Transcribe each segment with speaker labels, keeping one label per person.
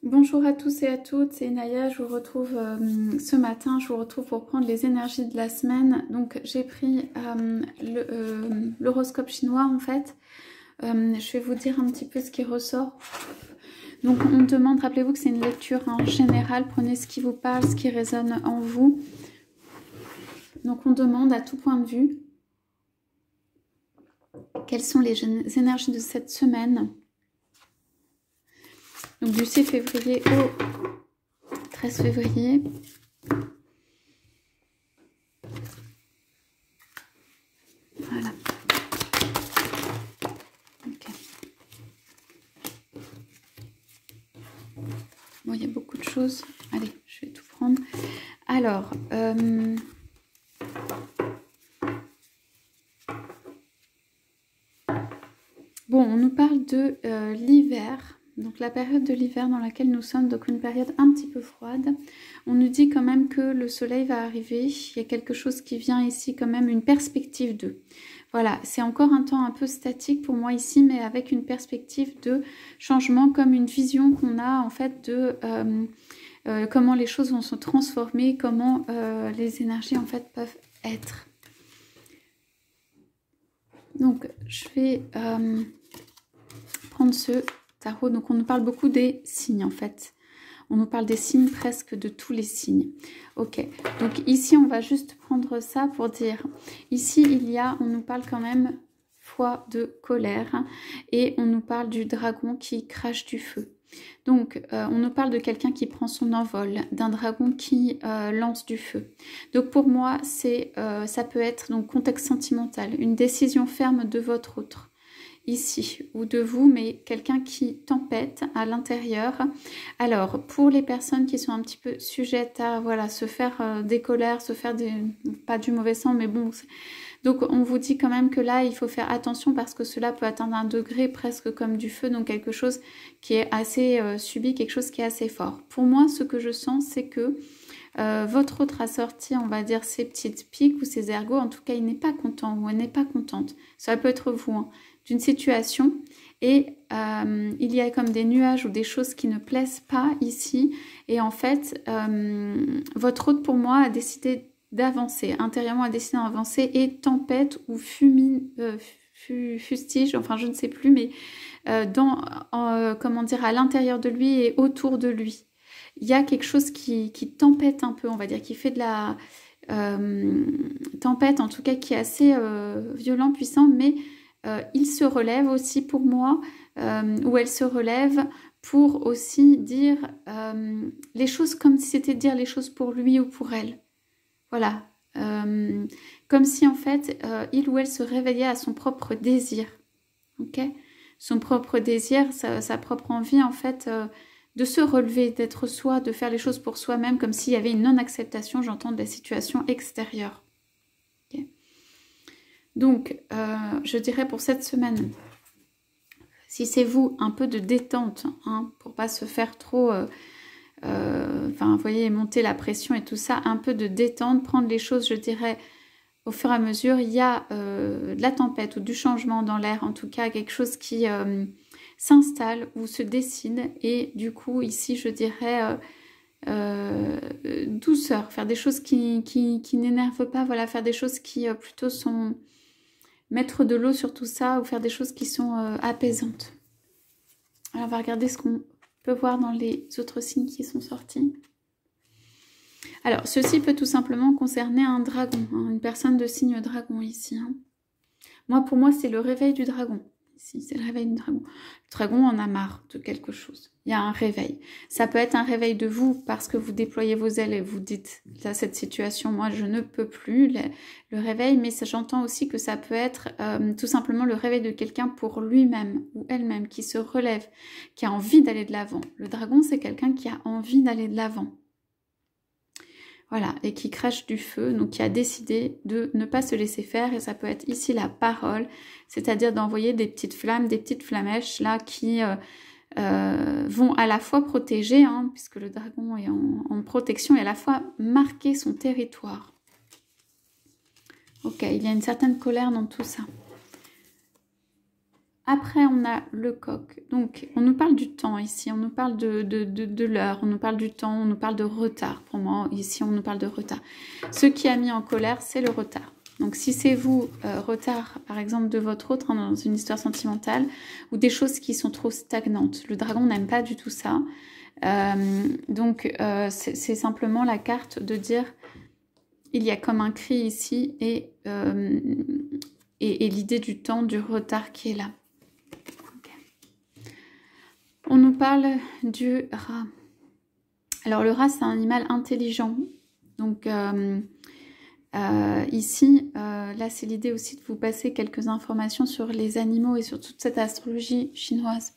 Speaker 1: Bonjour à tous et à toutes, c'est Naya, je vous retrouve ce matin, je vous retrouve pour prendre les énergies de la semaine. Donc j'ai pris l'horoscope chinois en fait. Je vais vous dire un petit peu ce qui ressort. Donc on me demande, rappelez-vous que c'est une lecture en général, prenez ce qui vous parle, ce qui résonne en vous. Donc on demande à tout point de vue quelles sont les énergies de cette semaine. Donc du 6 février au 13 février. Voilà. Ok. Bon, il y a beaucoup de choses. Allez, je vais tout prendre. Alors, bon, on nous parle de l'hiver. Donc la période de l'hiver dans laquelle nous sommes, donc une période un petit peu froide. On nous dit quand même que le soleil va arriver. Il y a quelque chose qui vient ici, quand même une perspective de. Voilà, c'est encore un temps un peu statique pour moi ici, mais avec une perspective de changement, comme une vision qu'on a en fait de comment les choses vont se transformer, comment les énergies en fait peuvent être. Donc je vais prendre ce tarot. Donc on nous parle beaucoup des signes en fait. On nous parle des signes, presque de tous les signes. Ok, donc ici on va juste prendre ça pour dire, ici il y a, on nous parle quand même foi de colère et on nous parle du dragon qui crache du feu. Donc on nous parle de quelqu'un qui prend son envol, d'un dragon qui lance du feu. Donc pour moi c'est ça peut être donc contexte sentimental, une décision ferme de votre autre. Ici, ou de vous, mais quelqu'un qui tempête à l'intérieur. Alors, pour les personnes qui sont un petit peu sujettes à voilà, se faire des colères, se faire des... pas du mauvais sang, mais bon... Donc, on vous dit quand même que là, il faut faire attention parce que cela peut atteindre un degré presque comme du feu, donc quelque chose qui est assez subi, quelque chose qui est assez fort. Pour moi, ce que je sens, c'est que votre autre a sorti, on va dire, ses petites piques ou ses ergots. En tout cas, il n'est pas content ou elle n'est pas contente. Ça peut être vous, hein, d'une situation. Et il y a comme des nuages ou des choses qui ne plaisent pas ici. Et en fait, votre autre, pour moi, a décidé d'avancer. Intérieurement, a décidé d'avancer et tempête ou fustige, enfin, je ne sais plus, mais comment dire, à l'intérieur de lui et autour de lui. Il y a quelque chose qui tempête un peu, on va dire, qui fait de la tempête, en tout cas, qui est assez violent, puissant, mais il se relève aussi pour moi, ou elle se relève pour aussi dire les choses comme si c'était dire les choses pour lui ou pour elle. Voilà. Comme si, en fait, il ou elle se réveillait à son propre désir. Ok ? Son propre désir, sa propre envie, en fait... de se relever, d'être soi, de faire les choses pour soi-même, comme s'il y avait une non-acceptation, j'entends, de la situation extérieure. Okay. Donc, je dirais pour cette semaine, si c'est vous, un peu de détente, hein, pour pas se faire trop, vous voyez, monter la pression et tout ça, un peu de détente, prendre les choses, je dirais, au fur et à mesure. Il y a de la tempête ou du changement dans l'air, en tout cas, quelque chose qui... s'installe ou se dessine et du coup ici je dirais douceur, faire des choses qui n'énervent pas, voilà, faire des choses qui plutôt sont mettre de l'eau sur tout ça ou faire des choses qui sont apaisantes. Alors on va regarder ce qu'on peut voir dans les autres signes qui sont sortis. Alors ceci peut tout simplement concerner un dragon, hein, une personne de signe dragon ici, hein. Pour moi c'est le réveil du dragon. Ici, c'est le réveil du dragon. Le dragon en a marre de quelque chose. Il y a un réveil. Ça peut être un réveil de vous parce que vous déployez vos ailes et vous dites, là, cette situation, moi, je ne peux plus. Le réveil, mais j'entends aussi que ça peut être tout simplement le réveil de quelqu'un pour lui-même ou elle-même, qui se relève, qui a envie d'aller de l'avant. Le dragon, c'est quelqu'un qui a envie d'aller de l'avant. Voilà, et qui crache du feu, donc qui a décidé de ne pas se laisser faire, et ça peut être ici la parole, c'est-à-dire d'envoyer des petites flammes, des petites flamèches là qui vont à la fois protéger, hein, puisque le dragon est en protection, et à la fois marquer son territoire. Ok, il y a une certaine colère dans tout ça. Après, on a le coq. Donc, on nous parle du temps ici, on nous parle de l'heure, on nous parle du temps, on nous parle de retard. Pour moi, ici, on nous parle de retard. Ce qui a mis en colère, c'est le retard. Donc, si c'est vous, retard, par exemple, de votre autre, hein, dans une histoire sentimentale, ou des choses qui sont trop stagnantes. Le dragon n'aime pas du tout ça. C'est simplement la carte de dire, il y a comme un cri ici, et l'idée du temps, du retard qui est là. On nous parle du rat. Alors le rat, c'est un animal intelligent. Donc ici, là c'est l'idée aussi de vous passer quelques informations sur les animaux et sur toute cette astrologie chinoise.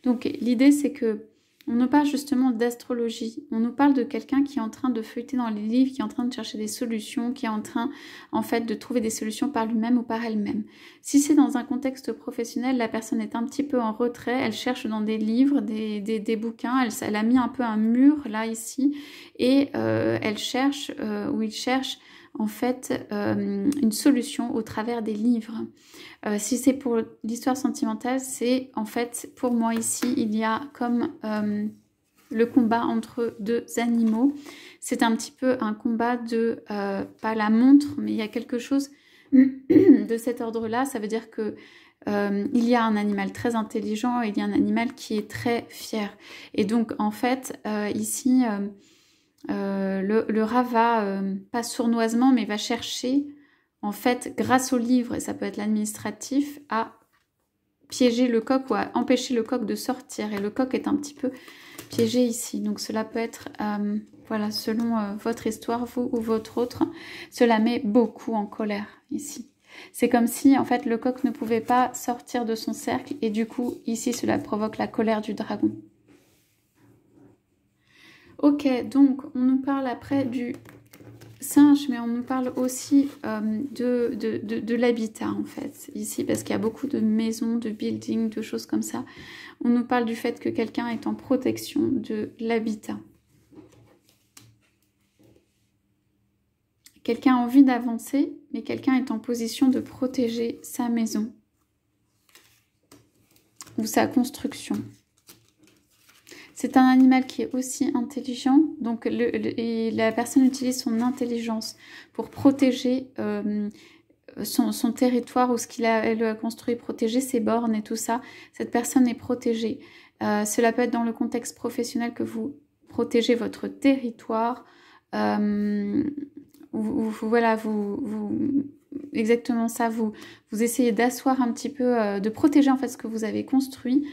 Speaker 1: Donc l'idée c'est que on nous parle justement d'astrologie. On nous parle de quelqu'un qui est en train de feuilleter dans les livres, qui est en train de chercher des solutions, qui est en train, en fait, de trouver des solutions par lui-même ou par elle-même. Si c'est dans un contexte professionnel, la personne est un petit peu en retrait, elle cherche dans des livres, des bouquins, elle a mis un peu un mur, là, ici, et elle cherche, ou il cherche, en fait, une solution au travers des livres. Si c'est pour l'histoire sentimentale, c'est en fait, pour moi ici, il y a comme le combat entre deux animaux. C'est un petit peu un combat de, pas la montre, mais il y a quelque chose de cet ordre-là. Ça veut dire que il y a un animal très intelligent et il y a un animal qui est très fier. Et donc, en fait, ici, le rat va, pas sournoisement, mais va chercher... en fait, grâce au livre, et ça peut être l'administratif, à piéger le coq ou à empêcher le coq de sortir. Et le coq est un petit peu piégé ici. Donc cela peut être, voilà, selon votre histoire, vous ou votre autre, cela met beaucoup en colère ici. C'est comme si, en fait, le coq ne pouvait pas sortir de son cercle. Et du coup, ici, cela provoque la colère du dragon. Ok, donc on nous parle après du... singe, mais on nous parle aussi de l'habitat en fait, ici, parce qu'il y a beaucoup de maisons, de buildings, de choses comme ça. On nous parle du fait que quelqu'un est en protection de l'habitat. Quelqu'un a envie d'avancer, mais quelqu'un est en position de protéger sa maison ou sa construction. C'est un animal qui est aussi intelligent, donc la personne utilise son intelligence pour protéger son territoire ou ce elle a construit, protéger ses bornes et tout ça. Cette personne est protégée. Cela peut être dans le contexte professionnel que vous protégez votre territoire. Voilà, exactement ça, vous essayez d'asseoir un petit peu, de protéger en fait ce que vous avez construit.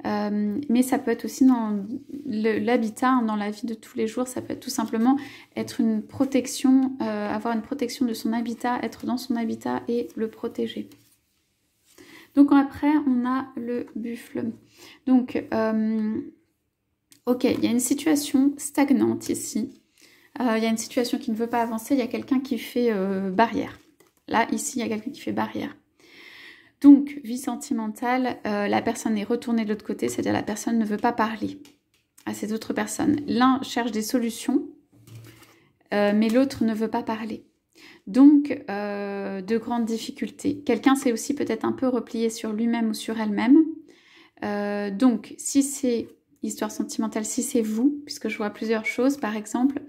Speaker 1: Mais ça peut être aussi dans l'habitat, hein, dans la vie de tous les jours. Ça peut être tout simplement être une protection, avoir une protection de son habitat, être dans son habitat et le protéger. Donc après, on a le buffle. Donc, ok, il y a une situation stagnante ici. Il y a une situation qui ne veut pas avancer. Il y a quelqu'un qui fait barrière. Là, ici, il y a quelqu'un qui fait barrière. Donc, vie sentimentale, la personne est retournée de l'autre côté, c'est-à-dire la personne ne veut pas parler à cette autre personne. L'un cherche des solutions, mais l'autre ne veut pas parler. Donc, de grandes difficultés. Quelqu'un s'est aussi peut-être un peu replié sur lui-même ou sur elle-même. Donc, si c'est histoire sentimentale, si c'est vous, puisque je vois plusieurs choses, par exemple,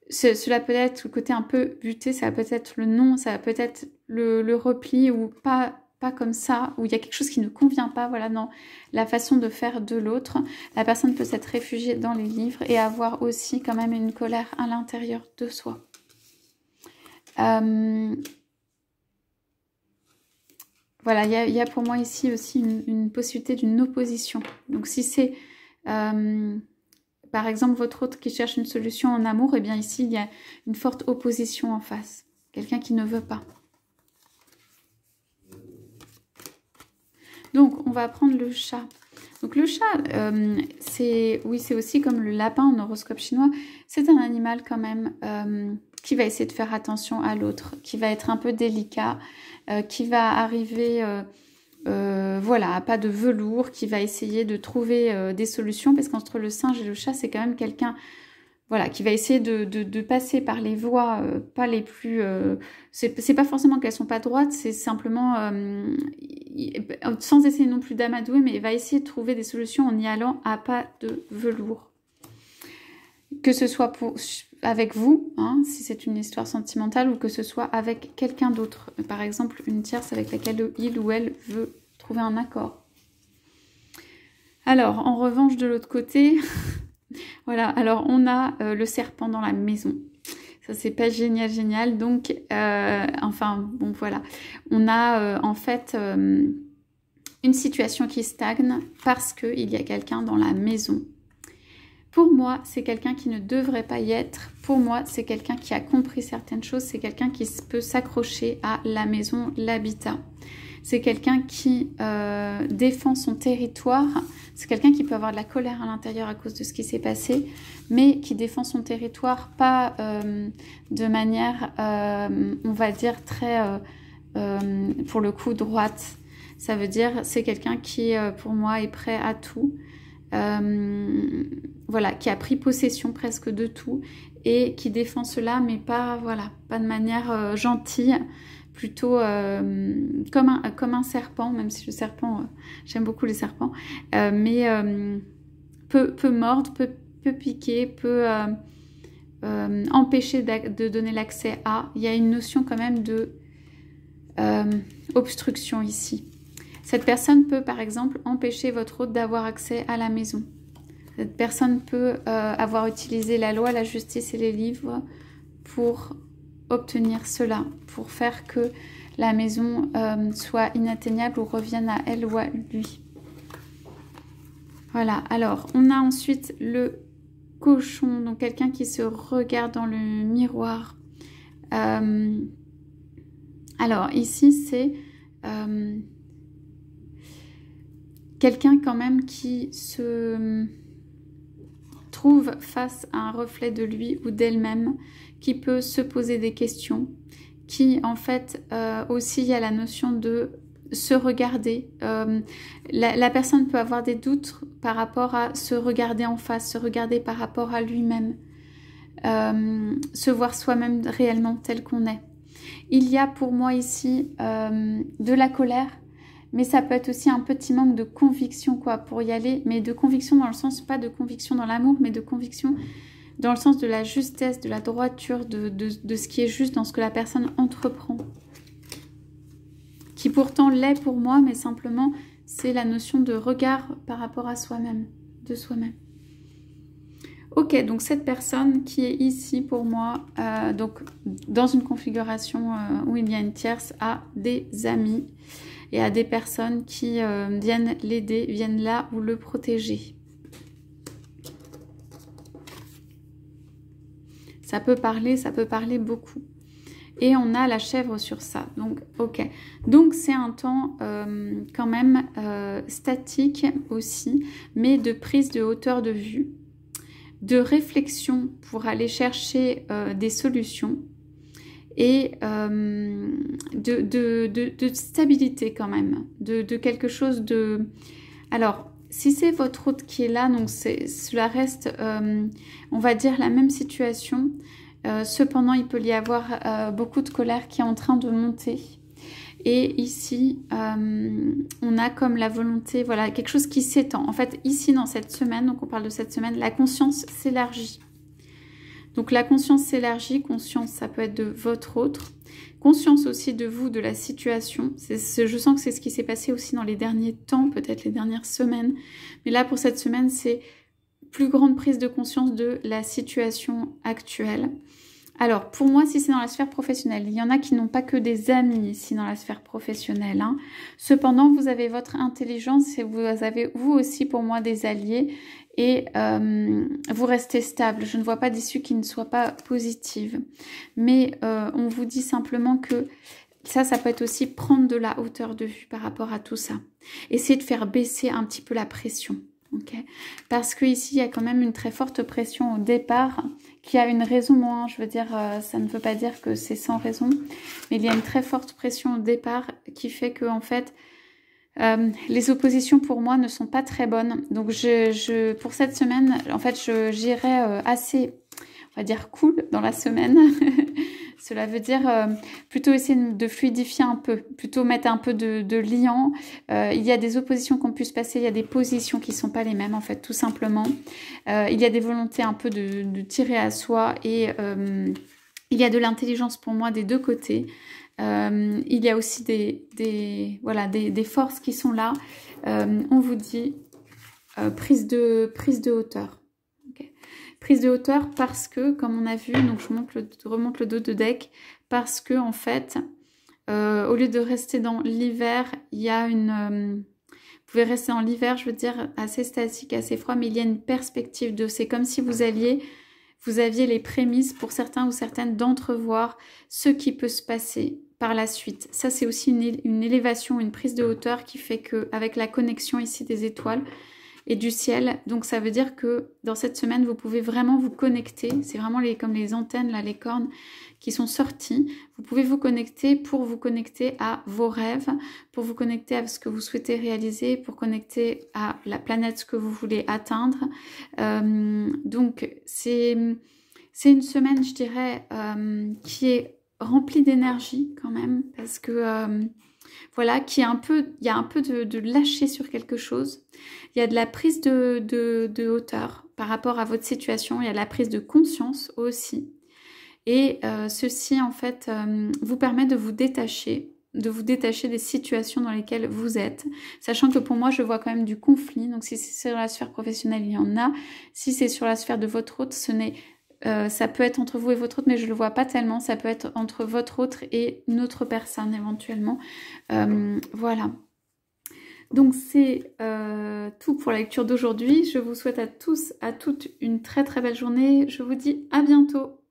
Speaker 1: cela peut être le côté un peu buté, ça peut être le non, ça peut être le repli ou pas comme ça, où il y a quelque chose qui ne convient pas, voilà, dans la façon de faire de l'autre. La personne peut s'être réfugiée dans les livres et avoir aussi quand même une colère à l'intérieur de soi. Voilà, il y a pour moi ici aussi une possibilité d'une opposition. Donc si c'est, par exemple, votre autre qui cherche une solution en amour, et bien ici, il y a une forte opposition en face. Quelqu'un qui ne veut pas. Donc, on va prendre le chat. Donc, le chat, c'est aussi comme le lapin en horoscope chinois. C'est un animal quand même qui va essayer de faire attention à l'autre, qui va être un peu délicat, qui va arriver, voilà, à pas de velours, qui va essayer de trouver des solutions. Parce qu'entre le singe et le chat, c'est quand même quelqu'un voilà, qui va essayer de passer par les voies pas les plus... c'est pas forcément qu'elles sont pas droites, c'est simplement... sans essayer non plus d'amadouer, mais il va essayer de trouver des solutions en y allant à pas de velours. Que ce soit avec vous, hein, si c'est une histoire sentimentale, ou que ce soit avec quelqu'un d'autre. Par exemple, une tierce avec laquelle il ou elle veut trouver un accord. Alors, en revanche, de l'autre côté... Voilà, alors on a le serpent dans la maison. Ça, c'est pas génial, génial. Donc, enfin, bon, voilà. On a en fait une situation qui stagne parce qu'il y a quelqu'un dans la maison. Pour moi, c'est quelqu'un qui ne devrait pas y être. Pour moi, c'est quelqu'un qui a compris certaines choses. C'est quelqu'un qui peut s'accrocher à la maison, l'habitat. C'est quelqu'un qui défend son territoire. C'est quelqu'un qui peut avoir de la colère à l'intérieur à cause de ce qui s'est passé, mais qui défend son territoire, pas de manière, on va dire, très, pour le coup, droite. Ça veut dire, c'est quelqu'un qui, pour moi, est prêt à tout. Voilà, qui a pris possession presque de tout et qui défend cela, mais pas, voilà, pas de manière gentille. Plutôt comme un serpent, même si le serpent, j'aime beaucoup les serpents, mais peut mordre, peut piquer, peut empêcher de donner l'accès à. Il y a une notion quand même de obstruction ici. Cette personne peut par exemple empêcher votre hôte d'avoir accès à la maison. Cette personne peut avoir utilisé la loi, la justice et les livres pour obtenir cela, pour faire que la maison soit inatteignable ou revienne à elle ou à lui. Voilà, alors on a ensuite le cochon, donc quelqu'un qui se regarde dans le miroir. Alors ici c'est quelqu'un quand même qui se trouve face à un reflet de lui ou d'elle-même, qui peut se poser des questions, qui en fait aussi il y a la notion de se regarder. La personne peut avoir des doutes par rapport à se regarder en face, se regarder par rapport à lui-même, se voir soi-même réellement tel qu'on est. Il y a pour moi ici de la colère, mais ça peut être aussi un petit manque de conviction quoi pour y aller, mais de conviction dans le sens, pas de conviction dans l'amour, mais de conviction dans le sens de la justesse, de la droiture, de ce qui est juste dans ce que la personne entreprend. Qui pourtant l'est pour moi, mais simplement c'est la notion de regard par rapport à soi-même, de soi-même. Ok, donc cette personne qui est ici pour moi, donc dans une configuration où il y a une tierce, a des amis et a des personnes qui viennent l'aider, viennent là ou le protéger. Ça peut parler beaucoup. Et on a la chèvre sur ça. Donc, ok. Donc, c'est un temps quand même statique aussi, mais de prise de hauteur de vue, de réflexion pour aller chercher des solutions et de stabilité quand même, de quelque chose de... Alors, si c'est votre hôte qui est là, donc cela reste, on va dire, la même situation. Cependant, il peut y avoir beaucoup de colère qui est en train de monter. Et ici, on a comme la volonté, voilà, quelque chose qui s'étend. En fait, ici, dans cette semaine, donc on parle de cette semaine, la conscience s'élargit. Donc la conscience s'élargit, conscience, ça peut être de votre autre. Conscience aussi de vous, de la situation. Je sens que c'est ce qui s'est passé aussi dans les derniers temps, peut-être les dernières semaines. Mais là, pour cette semaine, c'est plus grande prise de conscience de la situation actuelle. Alors, pour moi, si c'est dans la sphère professionnelle, il y en a qui n'ont pas que des amis ici dans la sphère professionnelle. Hein. Cependant, vous avez votre intelligence et vous avez, vous aussi, pour moi, des alliés. Et vous restez stable. Je ne vois pas d'issue qui ne soit pas positive. Mais on vous dit simplement que ça peut être aussi prendre de la hauteur de vue par rapport à tout ça. Essayez de faire baisser un petit peu la pression. Okay. Parce qu'ici, il y a quand même une très forte pression au départ, qui a une raison, moi, je veux dire, ça ne veut pas dire que c'est sans raison, mais il y a une très forte pression au départ qui fait que, en fait, les oppositions pour moi ne sont pas très bonnes. Donc, pour cette semaine, en fait, j'irai assez on va dire, cool dans la semaine. Cela veut dire plutôt essayer de fluidifier un peu, plutôt mettre un peu de liant. Il y a des oppositions qui ont pu se passer, il y a des positions qui ne sont pas les mêmes en fait, tout simplement. Il y a des volontés un peu de tirer à soi et il y a de l'intelligence pour moi des deux côtés. Il y a aussi des forces qui sont là. On vous dit prise de hauteur. Prise de hauteur parce que, comme on a vu, donc je remonte le dos de deck, parce que en fait, au lieu de rester dans l'hiver, il y a une... vous pouvez rester dans l'hiver, je veux dire, assez statique, assez froid, mais il y a une perspective de... C'est comme si vous aviez les prémices pour certains ou certaines d'entrevoir ce qui peut se passer par la suite. Ça, c'est aussi une élévation, une prise de hauteur qui fait que, avec la connexion ici des étoiles, et du ciel, donc ça veut dire que dans cette semaine vous pouvez vraiment vous connecter, c'est vraiment comme les antennes là, les cornes qui sont sorties, vous pouvez vous connecter pour vous connecter à vos rêves, pour vous connecter à ce que vous souhaitez réaliser, pour connecter à la planète que vous voulez atteindre. Donc c'est une semaine, je dirais, qui est remplie d'énergie quand même, parce que voilà, il y a un peu de lâcher sur quelque chose. Il y a de la prise de hauteur par rapport à votre situation. Il y a de la prise de conscience aussi. Et ceci, en fait, vous permet de vous détacher des situations dans lesquelles vous êtes. Sachant que pour moi, je vois quand même du conflit. Donc, si c'est sur la sphère professionnelle, il y en a. Si c'est sur la sphère de votre autre, ça peut être entre vous et votre autre, mais je ne le vois pas tellement. Ça peut être entre votre autre et une autre personne éventuellement. Voilà. Donc c'est tout pour la lecture d'aujourd'hui. Je vous souhaite à tous, à toutes une très très belle journée. Je vous dis à bientôt.